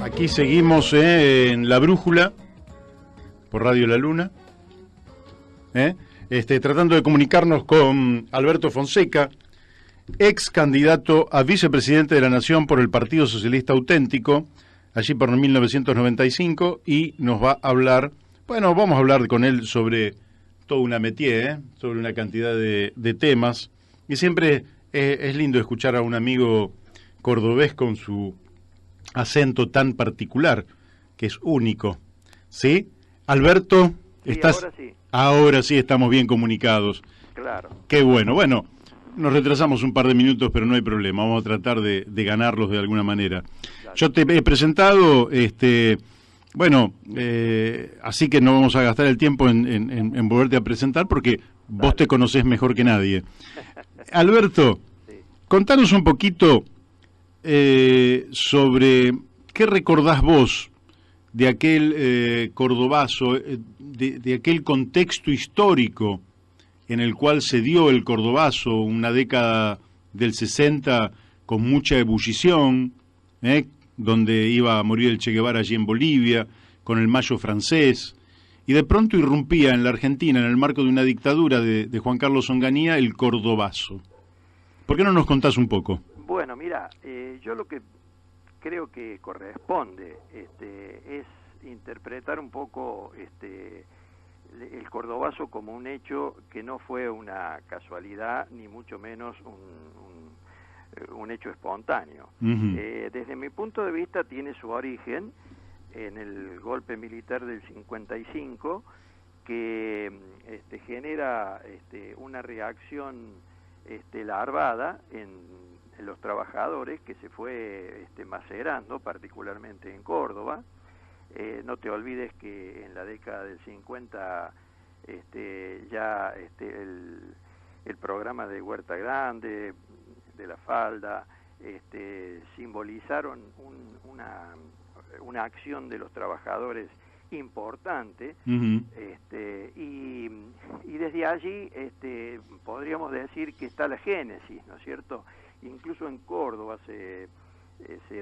Aquí seguimos en La Brújula, por Radio La Luna, tratando de comunicarnos con Alberto Fonseca, ex candidato a vicepresidente de la Nación por el Partido Socialista Auténtico, allí por 1995, y nos va a hablar, bueno, vamos a hablar con él sobre toda una métier, sobre una cantidad de temas, y siempre es lindo escuchar a un amigo cordobés con su acento tan particular, que es único. ¿Sí? Alberto, sí, ¿estás? Ahora sí. Ahora sí estamos bien comunicados. Claro. Qué bueno. Bueno, nos retrasamos un par de minutos, pero no hay problema. Vamos a tratar de ganarlos de alguna manera. Claro. Yo te he presentado, así que no vamos a gastar el tiempo en volverte a presentar, porque vos te conocés mejor que nadie. Alberto, sí, contanos un poquito sobre qué recordás vos de aquel cordobazo, de aquel contexto histórico en el cual se dio el cordobazo, una década del 60 con mucha ebullición, donde iba a morir el Che Guevara allí en Bolivia, con el Mayo francés, y de pronto irrumpía en la Argentina, en el marco de una dictadura de Juan Carlos Onganía, el cordobazo. ¿Por qué no nos contás un poco? Bueno, mira, yo lo que creo que corresponde es interpretar un poco el cordobazo como un hecho que no fue una casualidad, ni mucho menos un hecho espontáneo. Desde mi punto de vista tiene su origen en el golpe militar del 55, que genera una reacción larvada en los trabajadores, que se fue macerando, particularmente en Córdoba. No te olvides que en la década del 50 ya el programa de Huerta Grande, de La Falda, simbolizaron una acción de los trabajadores importante, y desde allí podríamos decir que está la génesis, ¿no es cierto? Incluso en Córdoba se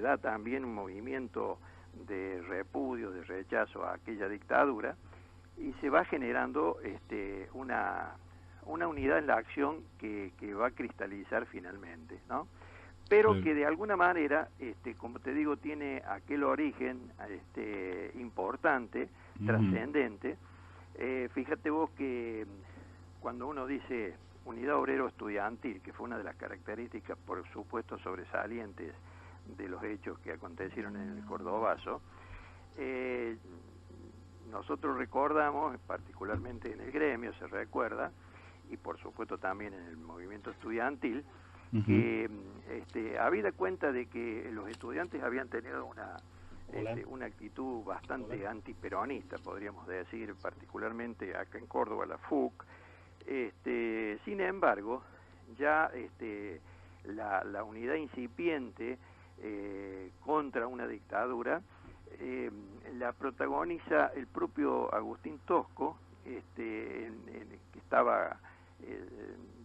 da también un movimiento de repudio, de rechazo a aquella dictadura, y se va generando una unidad en la acción que va a cristalizar finalmente, ¿no? Pero que de alguna manera, como te digo, tiene aquel origen importante, trascendente. Fíjate vos que cuando uno dice Unidad Obrero Estudiantil, que fue una de las características, por supuesto, sobresalientes de los hechos que acontecieron en el cordobazo, nosotros recordamos, particularmente en el gremio se recuerda, y por supuesto también en el movimiento estudiantil, que habida cuenta de que los estudiantes habían tenido una actitud bastante antiperonista, podríamos decir, particularmente acá en Córdoba, la FUC. Sin embargo, ya la unidad incipiente contra una dictadura la protagoniza el propio Agustín Tosco, que estaba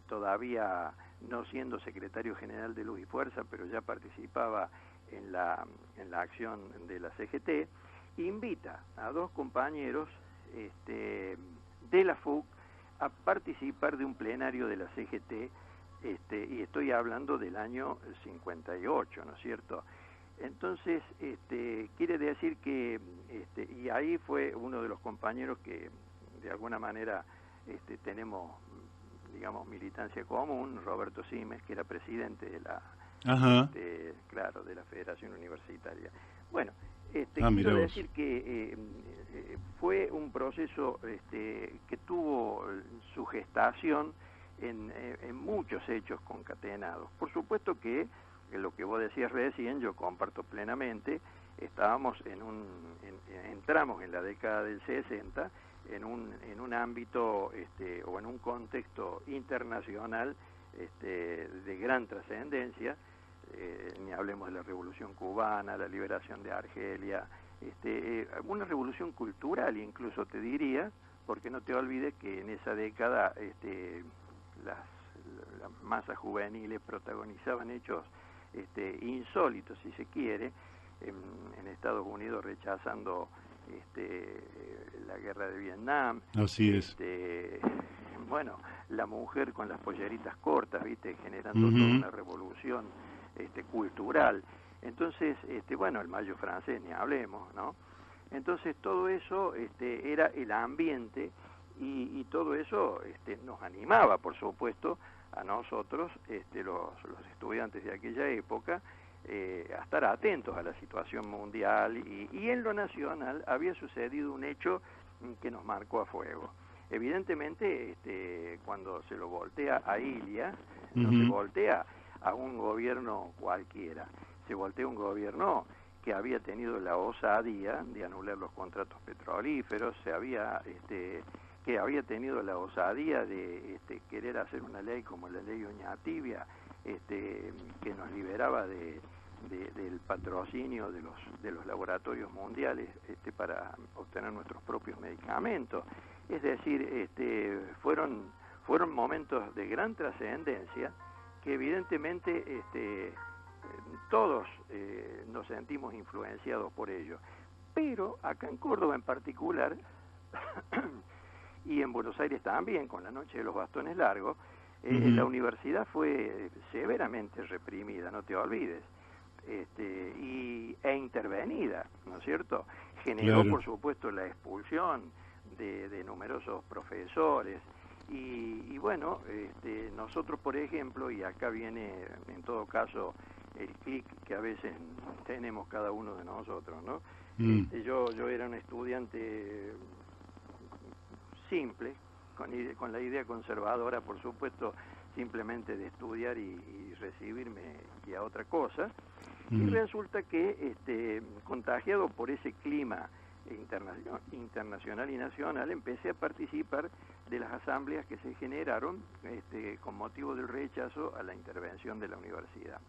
todavía no siendo secretario general de Luz y Fuerza, pero ya participaba en la acción de la CGT, invita a dos compañeros de la FUC a participar de un plenario de la CGT, y estoy hablando del año 58, ¿no es cierto? Entonces, quiere decir que, y ahí fue uno de los compañeros que de alguna manera tenemos, digamos, militancia común, Roberto Simes, que era presidente de la, de la Federación Universitaria. Bueno, quiero decir que fue un proceso que tuvo su gestación en muchos hechos concatenados. Por supuesto que lo que vos decías recién, yo comparto plenamente. Entramos en la década del 60 en un ámbito o en un contexto internacional de gran trascendencia. Ni hablemos de la Revolución Cubana, la liberación de Argelia, una revolución cultural incluso, te diría, porque no te olvides que en esa década las masas juveniles protagonizaban hechos insólitos, si se quiere, en Estados Unidos rechazando la guerra de Vietnam. Así es. Bueno, la mujer con las polleritas cortas, ¿viste? Generando toda una revolución cultural. Entonces, bueno, el mayo francés, ni hablemos, ¿no? Entonces todo eso era el ambiente y todo eso nos animaba, por supuesto, a nosotros, los estudiantes de aquella época, a estar atentos a la situación mundial y en lo nacional había sucedido un hecho que nos marcó a fuego. Evidentemente, cuando se lo voltea a Ilia, no se voltea a un gobierno cualquiera, se voltea a un gobierno que había tenido la osadía de anular los contratos petrolíferos, que había tenido la osadía de querer hacer una ley como la ley Oñatibia, que nos liberaba del patrocinio de los laboratorios mundiales para obtener nuestros propios medicamentos. Es decir, fueron momentos de gran trascendencia que evidentemente todos nos sentimos influenciados por ello. Pero acá en Córdoba en particular, y en Buenos Aires también, con la noche de los bastones largos, la universidad fue severamente reprimida, no te olvides, e intervenida, ¿no es cierto? Generó, por supuesto, la expulsión de numerosos profesores, y bueno, nosotros, por ejemplo, y acá viene, en todo caso, el clic que a veces tenemos cada uno de nosotros, ¿no? Yo era un estudiante simple, con la idea conservadora, por supuesto, simplemente de estudiar y recibirme y a otra cosa, y resulta que, contagiado por ese clima internacional y nacional, empecé a participar de las asambleas que se generaron con motivo del rechazo a la intervención de la universidad.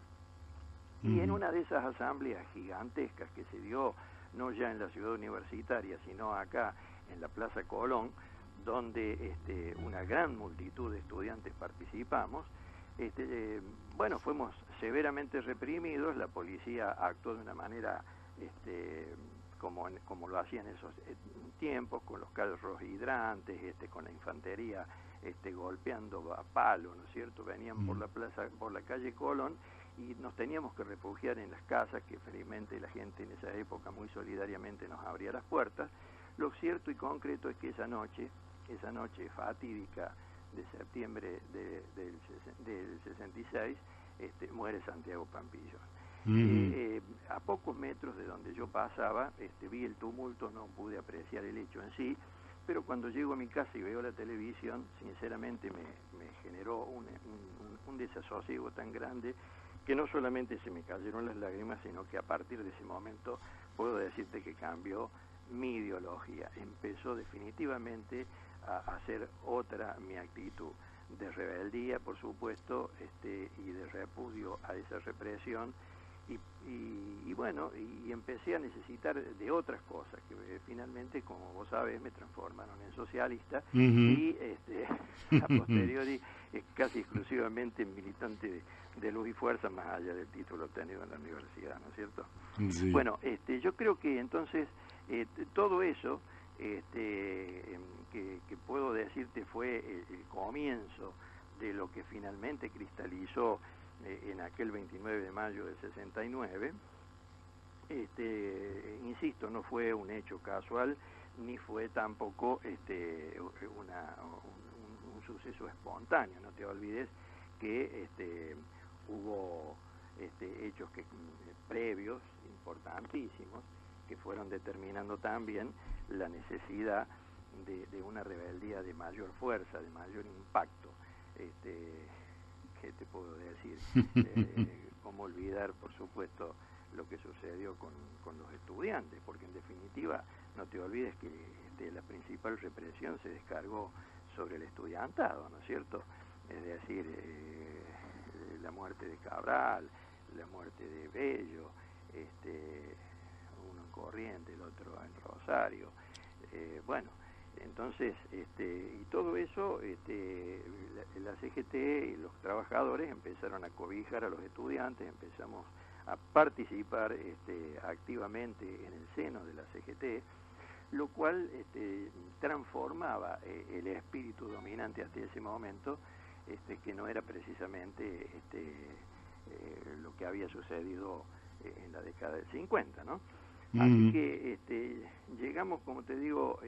Y en una de esas asambleas gigantescas que se dio no ya en la ciudad universitaria, sino acá en la Plaza Colón, donde una gran multitud de estudiantes participamos, bueno, fuimos severamente reprimidos, la policía actuó de una manera como lo hacía en esos tiempos, con los carros hidrantes, con la infantería golpeando a palo, ¿no es cierto? Venían por la plaza, por la calle Colón, y nos teníamos que refugiar en las casas, que felizmente la gente en esa época muy solidariamente nos abría las puertas. Lo cierto y concreto es que esa noche fatídica de septiembre del 66, muere Santiago Pampillón. A pocos metros de donde yo pasaba, vi el tumulto, no pude apreciar el hecho en sí, pero cuando llego a mi casa y veo la televisión, sinceramente me generó un desasosiego tan grande que no solamente se me cayeron las lágrimas, sino que a partir de ese momento puedo decirte que cambió mi ideología. Empezó definitivamente a hacer otra mi actitud de rebeldía, por supuesto, y de repudio a esa represión, y bueno, y empecé a necesitar de otras cosas que finalmente, como vos sabés, me transformaron en socialista y a posteriori casi exclusivamente militante de Luz y Fuerza, más allá del título obtenido en la universidad, ¿no es cierto? Sí. Bueno, yo creo que entonces todo eso que puedo decirte fue el comienzo de lo que finalmente cristalizó en aquel 29 de mayo del 69, insisto, no fue un hecho casual, ni fue tampoco un suceso espontáneo. No te olvides que hubo hechos previos, importantísimos, que fueron determinando también la necesidad de una rebeldía de mayor fuerza, de mayor impacto. ¿Qué te puedo decir? Cómo olvidar, por supuesto, lo que sucedió con los estudiantes, porque en definitiva no te olvides que la principal represión se descargó sobre el estudiantado, ¿no es cierto? Es decir, la muerte de Cabral, la muerte de Bello, uno en Corrientes, el otro en Rosario, bueno. Entonces, y todo eso, la CGT y los trabajadores empezaron a cobijar a los estudiantes, empezamos a participar activamente en el seno de la CGT, lo cual transformaba el espíritu dominante hasta ese momento, que no era precisamente lo que había sucedido en la década del 50, ¿no? Así que llegamos, como te digo,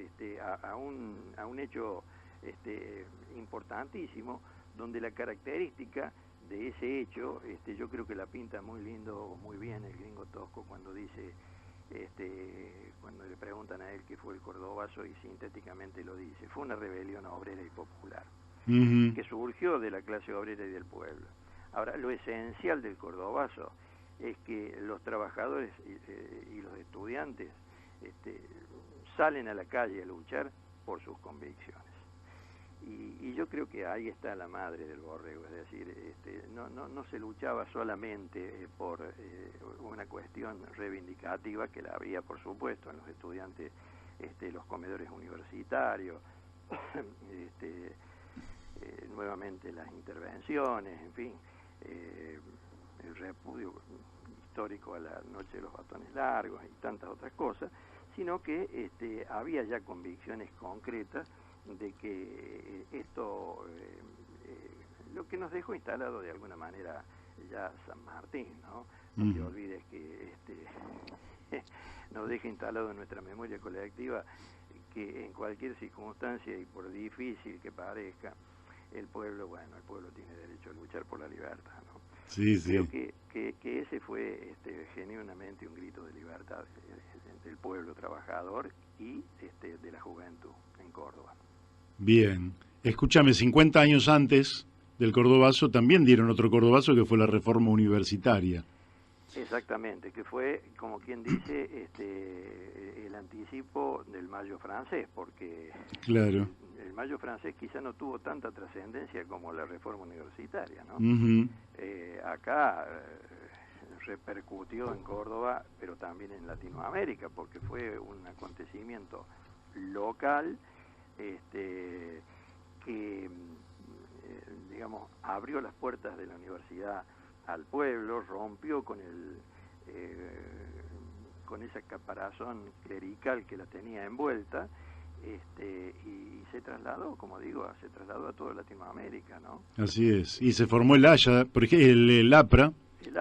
a un hecho importantísimo, donde la característica de ese hecho, yo creo que la pinta muy lindo, muy bien el gringo Tosco cuando dice, cuando le preguntan a él qué fue el Cordobazo, y sintéticamente lo dice: fue una rebelión obrera y popular, que surgió de la clase obrera y del pueblo. Ahora, lo esencial del Cordobazo es que los trabajadores y los estudiantes salen a la calle a luchar por sus convicciones. Y yo creo que ahí está la madre del borrego, es decir, no se luchaba solamente por una cuestión reivindicativa, que la había, por supuesto, en los estudiantes, los comedores universitarios, nuevamente las intervenciones, en fin, el repudio histórico a la noche de los batones largos y tantas otras cosas, sino que había ya convicciones concretas de que esto, lo que nos dejó instalado de alguna manera ya San Martín, ¿no? No te olvides que nos deja instalado en nuestra memoria colectiva que en cualquier circunstancia, y por difícil que parezca, el pueblo tiene derecho a luchar por la libertad, ¿no? Sí, Creo sí. que ese fue genuinamente un grito de libertad del pueblo trabajador y de la juventud en Córdoba. Bien. Escúchame, 50 años antes del Cordobazo también dieron otro Cordobazo, que fue la reforma universitaria. Exactamente, que fue, como quien dice, el anticipo del Mayo francés, porque Claro. el Mayo francés quizá no tuvo tanta trascendencia como la reforma universitaria, ¿no? Acá repercutió en Córdoba, pero también en Latinoamérica, porque fue un acontecimiento local que, digamos, abrió las puertas de la universidad al pueblo, rompió con con esa caparazón clerical que la tenía envuelta, y se trasladó, como digo, se trasladó a toda Latinoamérica, ¿no? Así es. Y se formó el Haya, por ejemplo, el APRA,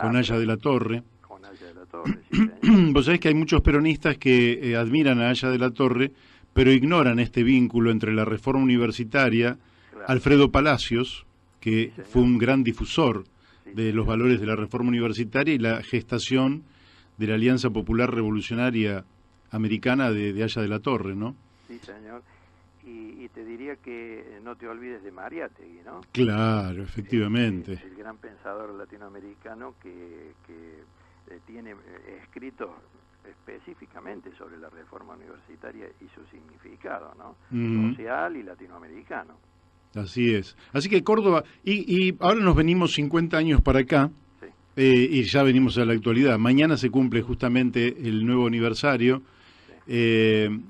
con Haya de la Torre. Con Haya de la Torre, sí, señor. Vos sabés que hay muchos peronistas que admiran a Haya de la Torre, pero ignoran este vínculo entre la reforma universitaria, Claro. Alfredo Palacios, que Sí, fue un gran difusor de los señor. valores de la reforma universitaria, y la gestación de la Alianza Popular Revolucionaria Americana de Haya de la Torre, ¿no? Sí, señor. Y te diría que no te olvides de Mariátegui, ¿no? Claro, efectivamente. El gran pensador latinoamericano que tiene escritos específicamente sobre la reforma universitaria y su significado, ¿no? Social y latinoamericano. Así es. Así que Córdoba, y ahora nos venimos 50 años para acá, Sí. Y ya venimos a la actualidad. Mañana se cumple justamente el nuevo aniversario. Sí.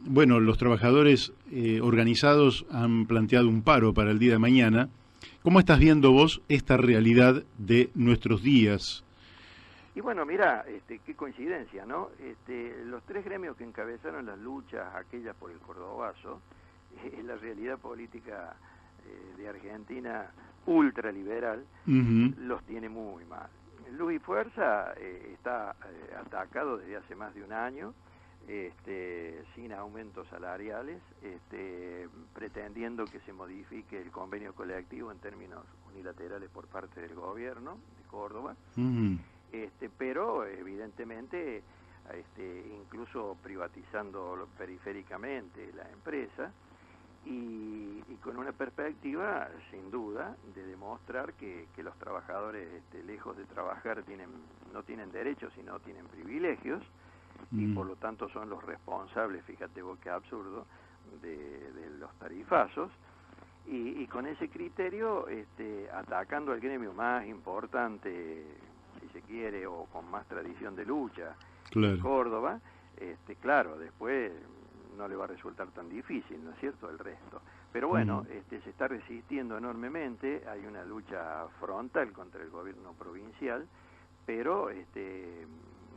Bueno, los trabajadores organizados han planteado un paro para el día de mañana. ¿Cómo estás viendo vos esta realidad de nuestros días? Y bueno, mira, qué coincidencia, ¿no? Los tres gremios que encabezaron las luchas, aquellas por el Cordobazo, la realidad política de Argentina ultraliberal, los tiene muy mal. Luz y Fuerza está atacado desde hace más de un año, sin aumentos salariales, pretendiendo que se modifique el convenio colectivo en términos unilaterales por parte del gobierno de Córdoba, pero evidentemente incluso privatizando periféricamente la empresa, y con una perspectiva sin duda de demostrar que los trabajadores lejos de trabajar no tienen derechos, sino tienen privilegios, y por lo tanto son los responsables, fíjate vos qué absurdo, de los tarifazos, y con ese criterio atacando al gremio más importante, si se quiere, o con más tradición de lucha, Claro. Córdoba, claro, después no le va a resultar tan difícil, ¿no es cierto?, el resto. Pero bueno, se está resistiendo enormemente, hay una lucha frontal contra el gobierno provincial, pero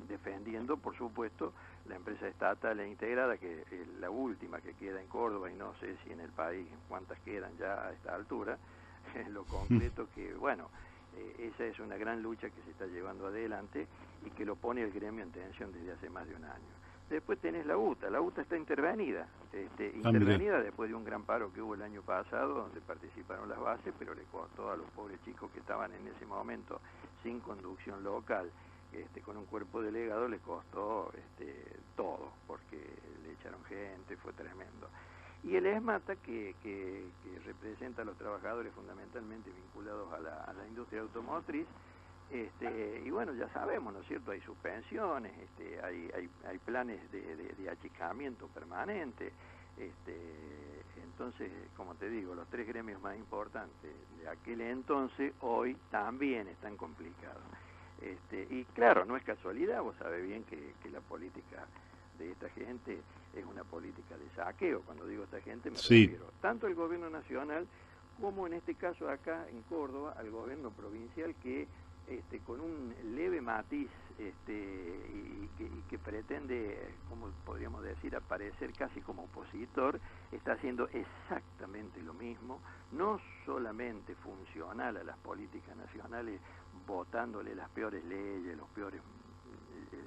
defendiendo, por supuesto, la empresa estatal e integrada, que es la última que queda en Córdoba, y no sé si en el país cuántas quedan ya a esta altura, en lo concreto que, bueno, esa es una gran lucha que se está llevando adelante y que lo pone el gremio en tensión desde hace más de un año. Después tenés la UTA está intervenida, después de un gran paro que hubo el año pasado, donde participaron las bases, pero le costó a los pobres chicos que estaban en ese momento sin conducción local, con un cuerpo delegado, le costó todo, porque le echaron gente, fue tremendo. Y el ESMATA, que representa a los trabajadores fundamentalmente vinculados a la industria automotriz, y bueno, ya sabemos, ¿no es cierto?, hay suspensiones, hay planes de achicamiento permanente, entonces, como te digo, los tres gremios más importantes de aquel entonces, hoy también están complicados. Y claro, no es casualidad, vos sabés bien que la política de esta gente es una política de saqueo. Cuando digo esta gente me refiero tanto al gobierno nacional como en este caso acá en Córdoba al gobierno provincial, que con un leve matiz y que pretende, como podríamos decir, aparecer casi como opositor, está haciendo exactamente lo mismo, no solamente funcional a las políticas nacionales, votándole las peores leyes,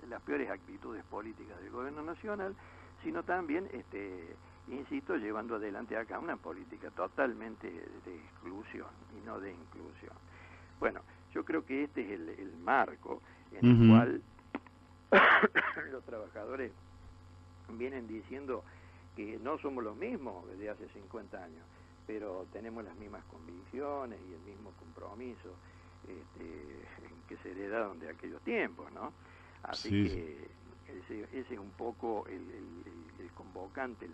las peores actitudes políticas del gobierno nacional, sino también, insisto, llevando adelante acá una política totalmente de exclusión y no de inclusión. Bueno, yo creo que este es el marco en el cual los trabajadores vienen diciendo que no somos los mismos desde hace 50 años, pero tenemos las mismas convicciones y el mismo compromiso que se heredaron de aquellos tiempos, ¿no? Así que ese es un poco el convocante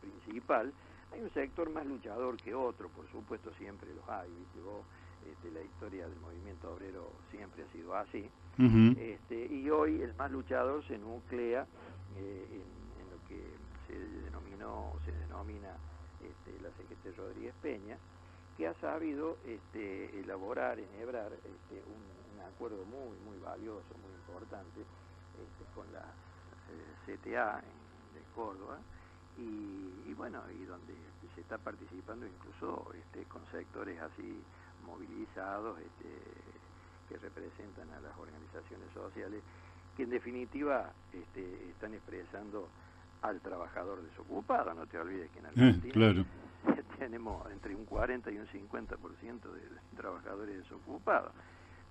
principal. Hay un sector más luchador que otro, por supuesto, siempre los hay, ¿viste vos? La historia del movimiento obrero siempre ha sido así, y hoy el más luchador se nuclea en lo que se denomina la CGT Rodríguez Peña, que ha sabido elaborar, enhebrar un acuerdo muy valioso, muy importante, con la CTA de Córdoba, y bueno, y donde se está participando incluso con sectores así movilizados, que representan a las organizaciones sociales, que en definitiva están expresando al trabajador desocupado. No te olvides que en Argentina tenemos entre un 40 y un 50% de trabajadores desocupados.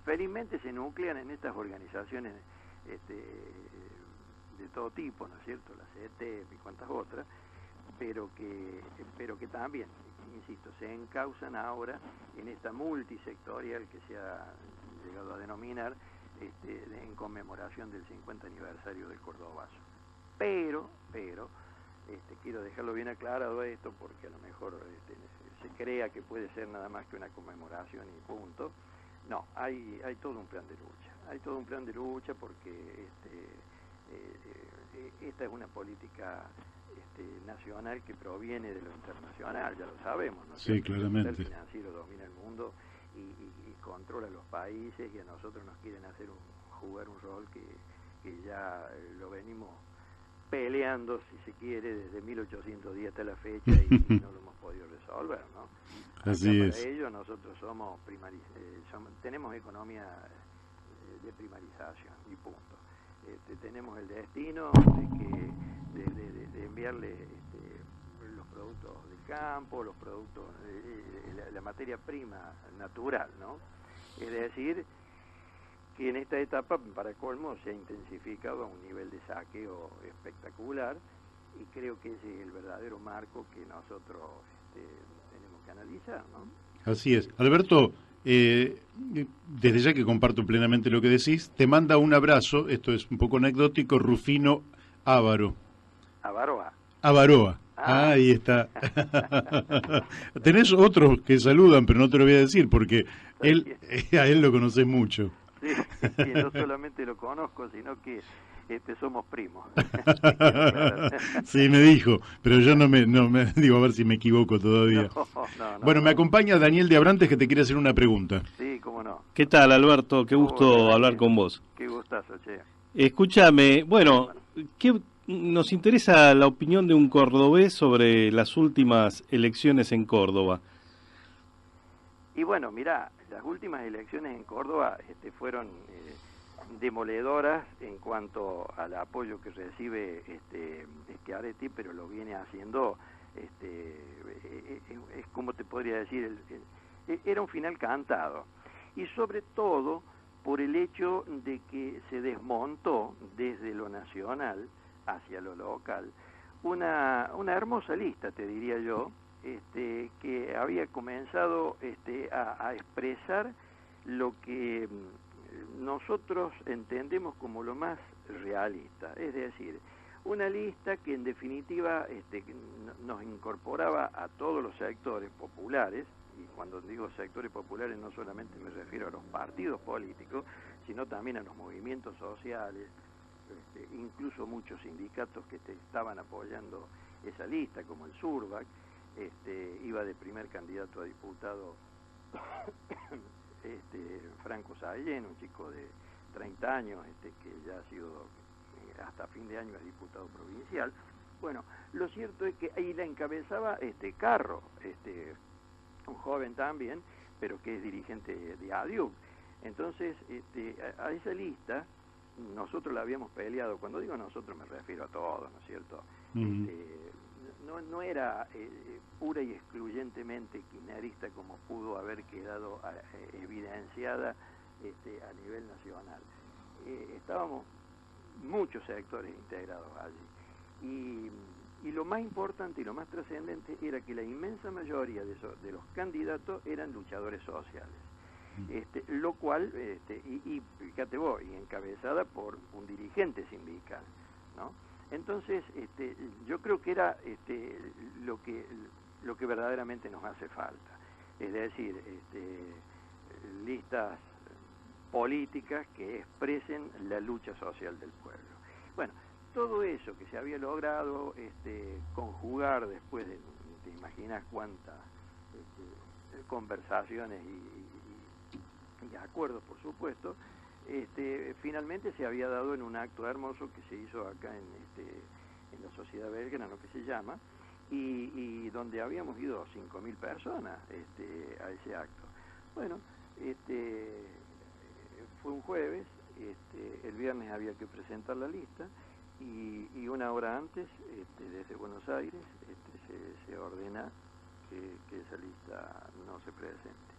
Felizmente se nuclean en estas organizaciones de todo tipo, ¿no es cierto?, la CETEP y cuantas otras, pero que también, insisto, se encausan ahora en esta multisectorial que se ha llegado a denominar en conmemoración del 50 aniversario del Cordobazo. Pero quiero dejarlo bien aclarado esto, porque a lo mejor se crea que puede ser nada más que una conmemoración y punto. No, hay todo un plan de lucha, porque esta es una política nacional que proviene de lo internacional, ya lo sabemos, ¿no? Sí, claramente. El financiero domina el mundo y controla los países, y a nosotros nos quieren hacer jugar un rol que ya lo venimos peleando, si se quiere, desde 1810 hasta la fecha, y no lo hemos podido resolver, ¿no? Así para es. ello nosotros tenemos economía de primarización y punto. Tenemos el destino de enviarle los productos del campo, los productos, la materia prima natural, ¿no? Es decir, que en esta etapa, para colmo, se ha intensificado a un nivel de saqueo espectacular, y creo que ese es el verdadero marco que nosotros tenemos que analizar, ¿no? Así es. Alberto, desde ya que comparto plenamente lo que decís, te manda un abrazo, esto es un poco anecdótico, Rufino Ávaro. Avaroa. Ahí está. Tenés otros que saludan, pero no te lo voy a decir porque a él lo conoces mucho. Sí, no solamente lo conozco, sino que somos primos. Sí, me dijo, pero yo no me digo a ver si me equivoco todavía. Bueno, me acompaña Daniel de Abrantes, que te quiere hacer una pregunta. Sí, cómo no. ¿Qué tal, Alberto? Qué gusto hablar con vos. Qué gustazo, che. Escúchame, bueno, nos interesa la opinión de un cordobés sobre las últimas elecciones en Córdoba. Y bueno, mirá, las últimas elecciones en Córdoba fueron demoledoras en cuanto al apoyo que recibe Schiaretti, pero lo viene haciendo, es como te podría decir, era un final cantado. Y sobre todo por el hecho de que se desmontó desde lo nacional hacia lo local una hermosa lista, te diría yo, que había comenzado a expresar lo que nosotros entendemos como lo más realista, es decir, una lista que en definitiva nos incorporaba a todos los sectores populares, y cuando digo sectores populares no solamente me refiero a los partidos políticos, sino también a los movimientos sociales, incluso muchos sindicatos que estaban apoyando esa lista, como el Surbac. Iba de primer candidato a diputado Franco Sallén, un chico de 30 años que ya ha sido hasta fin de año es diputado provincial. Bueno, lo cierto es que ahí la encabezaba Carro, un joven también, pero que es dirigente de ADIUC. Entonces, a esa lista nosotros la habíamos peleado. Cuando digo nosotros me refiero a todos, ¿no es cierto? No era pura y excluyentemente kirchnerista como pudo haber quedado evidenciada a nivel nacional. Estábamos muchos sectores integrados allí. Y lo más importante y lo más trascendente era que la inmensa mayoría de los candidatos eran luchadores sociales. Lo cual, y fíjate vos, y encabezada por un dirigente sindical, ¿no? Entonces, yo creo que era lo que verdaderamente nos hace falta, es decir, listas políticas que expresen la lucha social del pueblo. Bueno, todo eso que se había logrado conjugar después de, te imaginas cuántas conversaciones y acuerdos, por supuesto, finalmente se había dado en un acto hermoso que se hizo acá en la Sociedad Belgrano, que se llama, y donde habíamos ido 5.000 personas a ese acto. Bueno, fue un jueves, el viernes había que presentar la lista, y una hora antes, desde Buenos Aires, se ordena que esa lista no se presente.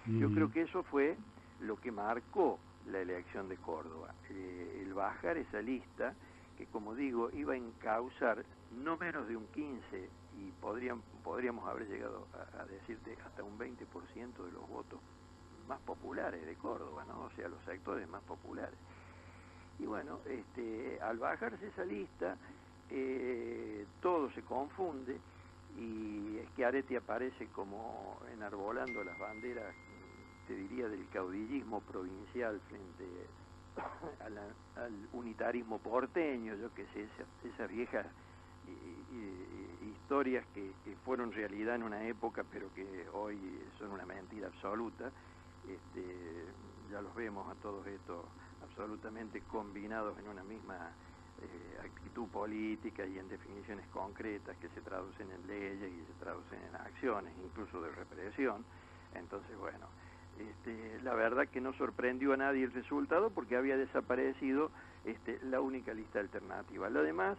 Yo creo que eso fue lo que marcó la elección de Córdoba, el bajar esa lista que, como digo, iba a encauzar no menos de un 15 y podríamos haber llegado a decirte hasta un 20% de los votos más populares de Córdoba, ¿no? O sea, los sectores más populares. Y bueno, al bajarse esa lista, todo se confunde y Schiaretti aparece como enarbolando las banderas, te diría, del caudillismo provincial frente al unitarismo porteño, yo que sé, esas viejas historias que fueron realidad en una época, pero que hoy son una mentira absoluta. Ya los vemos a todos estos absolutamente combinados en una misma actitud política y en definiciones concretas que se traducen en leyes y se traducen en acciones, incluso de represión. Entonces, bueno, la verdad que no sorprendió a nadie el resultado porque había desaparecido la única lista alternativa. Lo demás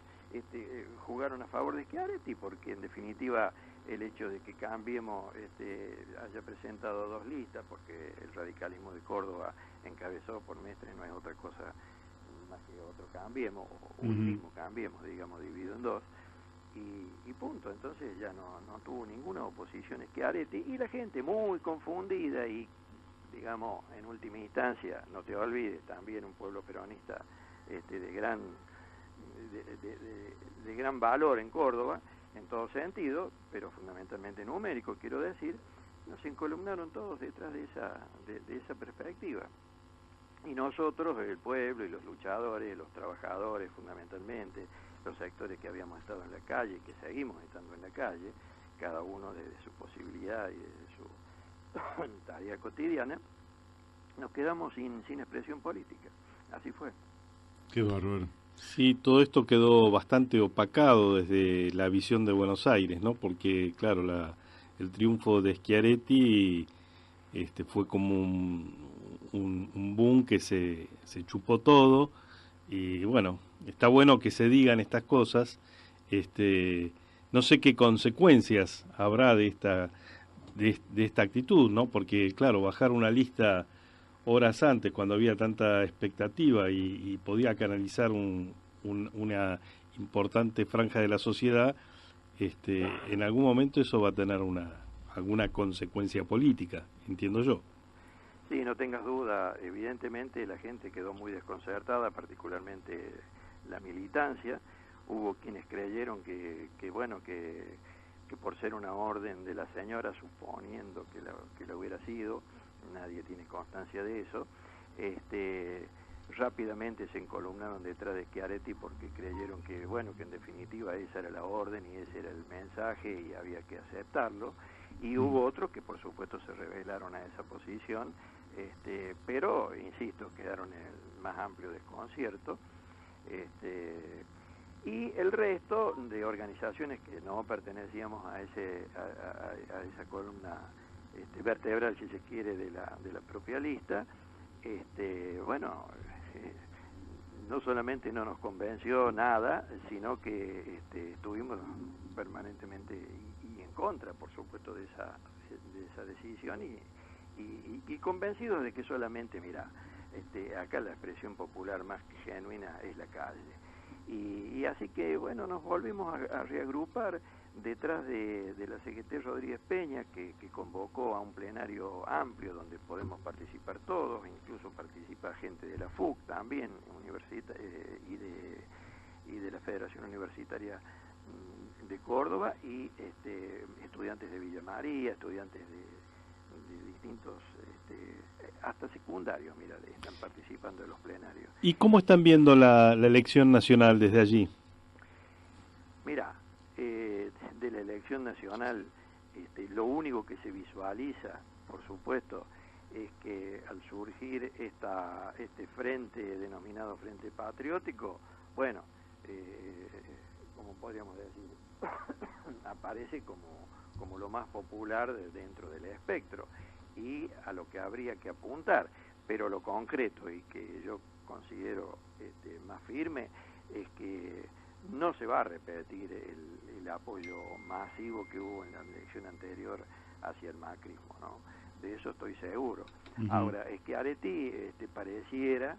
jugaron a favor de Schiaretti porque en definitiva el hecho de que Cambiemos haya presentado dos listas, porque el radicalismo de Córdoba encabezado por Mestre no es otra cosa más que otro Cambiemos, o un mismo Cambiemos, digamos, dividido en dos, y punto. Entonces ya no tuvo ninguna oposición Schiaretti, y la gente muy confundida y, digamos, en última instancia, no te olvides, también un pueblo peronista de gran valor en Córdoba, en todo sentido, pero fundamentalmente numérico, quiero decir, nos encolumnaron todos detrás de esa perspectiva. Y nosotros, el pueblo y los luchadores, los trabajadores fundamentalmente, los sectores que habíamos estado en la calle, que seguimos estando en la calle, cada uno desde su posibilidad y desde su tarea cotidiana, nos quedamos sin expresión política. Así fue. Qué bárbaro. Sí, todo esto quedó bastante opacado desde la visión de Buenos Aires, ¿no? Porque, claro, el triunfo de Schiaretti fue como un boom que se chupó todo. Y bueno, está bueno que se digan estas cosas. No sé qué consecuencias habrá de esta actitud, ¿no? Porque, claro, bajar una lista horas antes, cuando había tanta expectativa y podía canalizar una importante franja de la sociedad, en algún momento eso va a tener alguna consecuencia política, entiendo yo. Sí, no tengas duda, evidentemente la gente quedó muy desconcertada, particularmente la militancia. Hubo quienes creyeron que por ser una orden de la señora, suponiendo que la hubiera sido, nadie tiene constancia de eso, rápidamente se encolumnaron detrás de Schiaretti porque creyeron que en definitiva esa era la orden y ese era el mensaje y había que aceptarlo. Y hubo otros que por supuesto se rebelaron a esa posición, pero insisto, quedaron en el más amplio desconcierto. Y el resto de organizaciones que no pertenecíamos a esa columna vertebral, si se quiere, de la propia lista, no solamente no nos convenció nada, sino que estuvimos permanentemente y en contra, por supuesto, de esa decisión y convencidos de que solamente, acá la expresión popular más que genuina es la calle. Y así que, nos volvimos a reagrupar detrás de la CGT Rodríguez Peña, que convocó a un plenario amplio donde podemos participar todos, incluso participa gente de la FUC también, y de la Federación Universitaria de Córdoba, y estudiantes de Villa María, estudiantes de distintos, hasta secundarios, están participando de los plenarios. ¿Y cómo están viendo la elección nacional desde allí? De la elección nacional, lo único que se visualiza, por supuesto, es que al surgir este frente denominado Frente Patriótico, como podríamos decir, aparece como lo más popular dentro del espectro y a lo que habría que apuntar, pero lo concreto y que yo considero más firme es que no se va a repetir el apoyo masivo que hubo en la elección anterior hacia el macrismo, ¿no? De eso estoy seguro. Uh-huh. Ahora, Schiaretti pareciera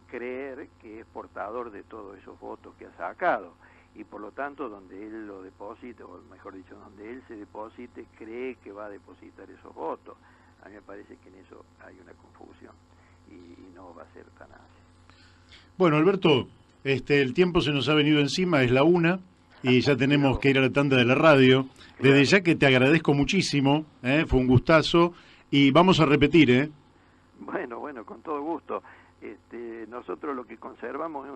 creer que es portador de todos esos votos que ha sacado y por lo tanto donde él lo deposite, o mejor dicho, donde él se deposite, cree que va a depositar esos votos. A mí me parece que en eso hay una confusión y no va a ser tan así. Bueno, Alberto, el tiempo se nos ha venido encima, es la 1 y ya tenemos que ir a la tanda de la radio. Desde ya que te agradezco muchísimo, fue un gustazo y vamos a repetir, Bueno, con todo gusto. Nosotros lo que conservamos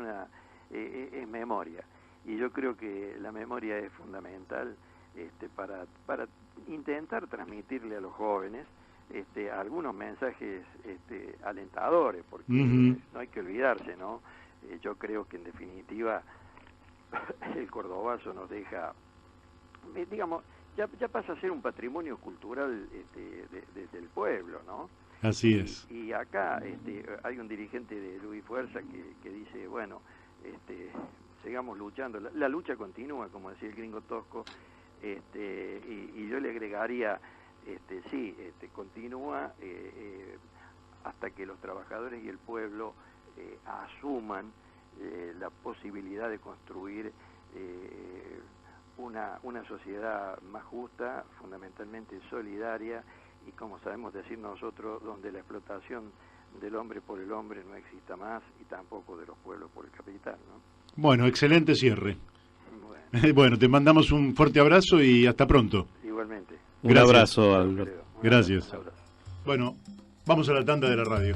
es memoria y yo creo que la memoria es fundamental para intentar transmitirle a los jóvenes algunos mensajes alentadores, porque uh-huh. No hay que olvidarse, ¿no? Yo creo que en definitiva el cordobazo nos deja, ya pasa a ser un patrimonio cultural del pueblo, ¿no? Así es. Y acá hay un dirigente de Luis Fuerza que dice, sigamos luchando, la lucha continúa, como decía el gringo Tosco, y yo le agregaría, continúa hasta que los trabajadores y el pueblo asuman la posibilidad de construir una sociedad más justa, fundamentalmente solidaria, y como sabemos decir nosotros, donde la explotación del hombre por el hombre no exista más, y tampoco de los pueblos por el capital, ¿no? Bueno, excelente cierre. Bueno, te mandamos un fuerte abrazo y hasta pronto. Igualmente. Un abrazo, Alberto. Gracias. Bueno, vamos a la tanda de la radio.